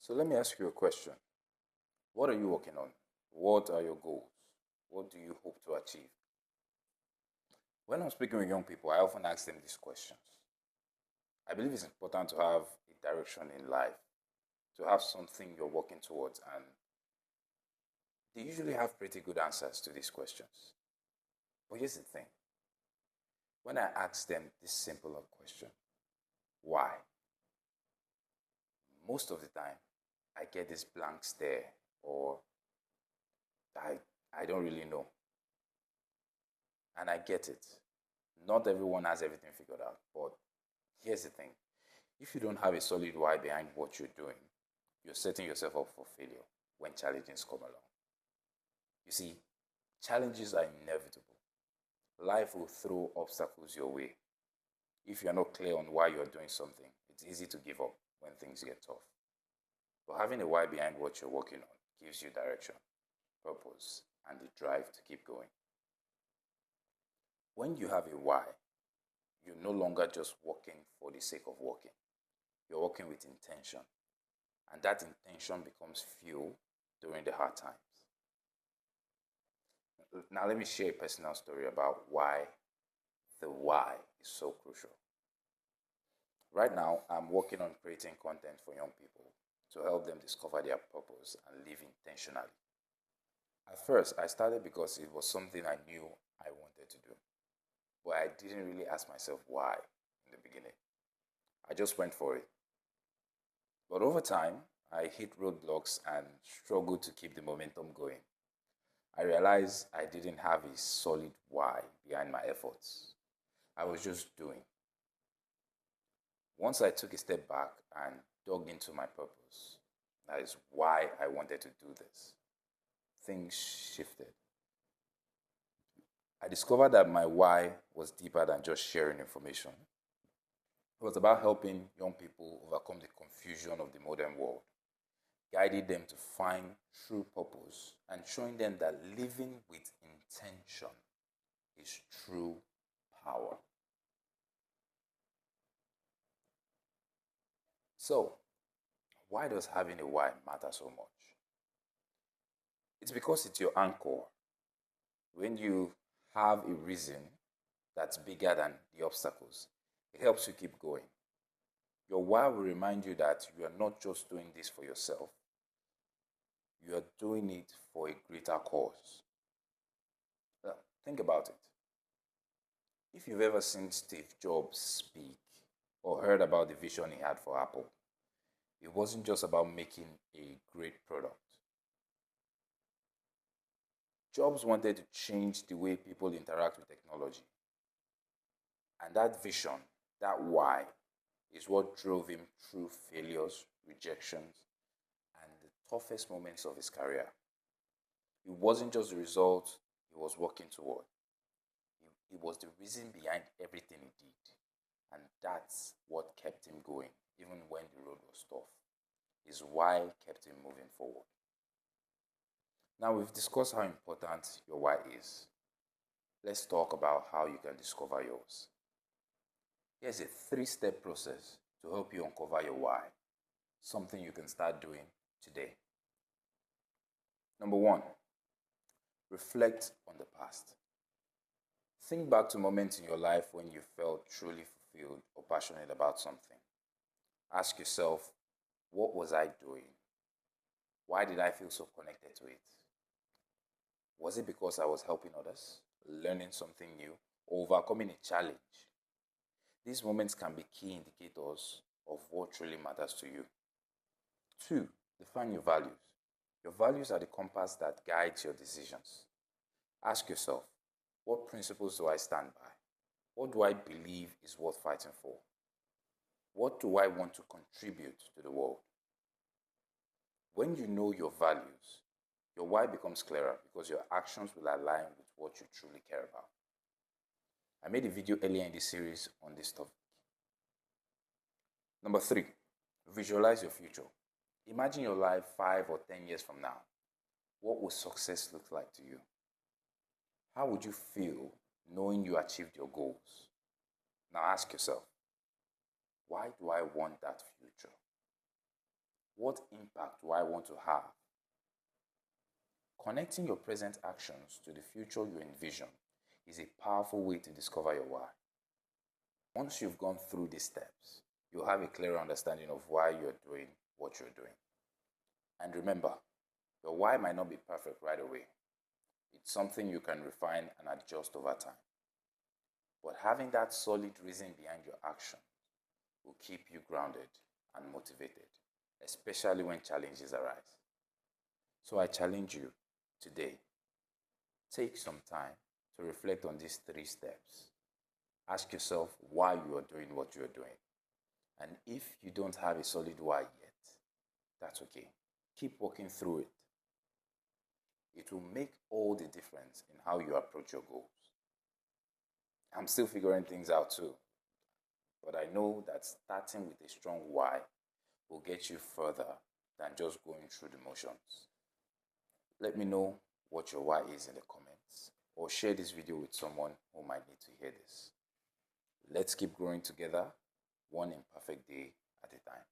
So let me ask you a question. What are you working on? What are your goals? What do you hope to achieve? When I'm speaking with young people, I often ask them these questions. I believe it's important to have a direction in life, to have something you're working towards, and they usually have pretty good answers to these questions. But here's the thing, when I ask them this simpler question, why? Most of the time, I get this blank stare, or I, I don't really know. And I get it. Not everyone has everything figured out. But here's the thing, if you don't have a solid why behind what you're doing, you're setting yourself up for failure when challenges come along. You see, challenges are inevitable. Life will throw obstacles your way. If you're not clear on why you're doing something, it's easy to give up when things get tough. But having a why behind what you're working on gives you direction, purpose, and the drive to keep going. When you have a why, you're no longer just working for the sake of working. You're working with intention. And that intention becomes fuel during the hard times. Now, let me share a personal story about why the why is so crucial. Right now, I'm working on creating content for young people to help them discover their purpose and live intentionally. At first, I started because it was something I knew I wanted to do, but I didn't really ask myself why in the beginning. I just went for it. But over time, I hit roadblocks and struggled to keep the momentum going. I realized I didn't have a solid why behind my efforts. I was just doing. Once I took a step back and dug into my purpose, that is why I wanted to do this, things shifted. I discovered that my why was deeper than just sharing information. It was about helping young people overcome the confusion of the modern world, guiding them to find true purpose, and showing them that living with intention is true power. So, why does having a why matter so much? It's because it's your anchor. When you have a reason that's bigger than the obstacles, it helps you keep going. Your why will remind you that you are not just doing this for yourself, you are doing it for a greater cause. Now, think about it. If you've ever seen Steve Jobs speak or heard about the vision he had for Apple, it wasn't just about making a great product. Jobs wanted to change the way people interact with technology. And that vision, that why, is what drove him through failures, rejections, and the toughest moments of his career. It wasn't just the result he was working toward, it was the reason behind everything he did. And that's what kept him going, even when the road was tough. His why kept him moving forward. Now, we've discussed how important your why is. Let's talk about how you can discover yours. Here's a three-step process to help you uncover your why, something you can start doing today. Number one, reflect on the past. Think back to moments in your life when you felt truly fulfilled or passionate about something. Ask yourself, what was I doing? Why did I feel so connected to it? Was it because I was helping others, learning something new, or overcoming a challenge? These moments can be key indicators of what truly matters to you. Two, define your values. Your values are the compass that guides your decisions. Ask yourself, what principles do I stand by? What do I believe is worth fighting for? What do I want to contribute to the world? When you know your values, your why becomes clearer because your actions will align with what you truly care about. I made a video earlier in this series on this topic. Number three, visualize your future. Imagine your life 5 or 10 years from now. What would success look like to you? How would you feel knowing you achieved your goals? Now ask yourself, why do I want that future? What impact do I want to have? Connecting your present actions to the future you envision is a powerful way to discover your why. Once you've gone through these steps, you'll have a clearer understanding of why you're doing what you're doing. And remember, your why might not be perfect right away. It's something you can refine and adjust over time. But having that solid reason behind your action will keep you grounded and motivated, especially when challenges arise. So I challenge you today, take some time to reflect on these 3 steps. Ask yourself why you are doing what you are doing. And if you don't have a solid why yet, that's okay. Keep working through it. It will make all the difference in how you approach your goals. I'm still figuring things out too, but I know that starting with a strong why will get you further than just going through the motions. Let me know what your why is in the comments, or share this video with someone who might need to hear this. Let's keep growing together, one imperfect day at a time.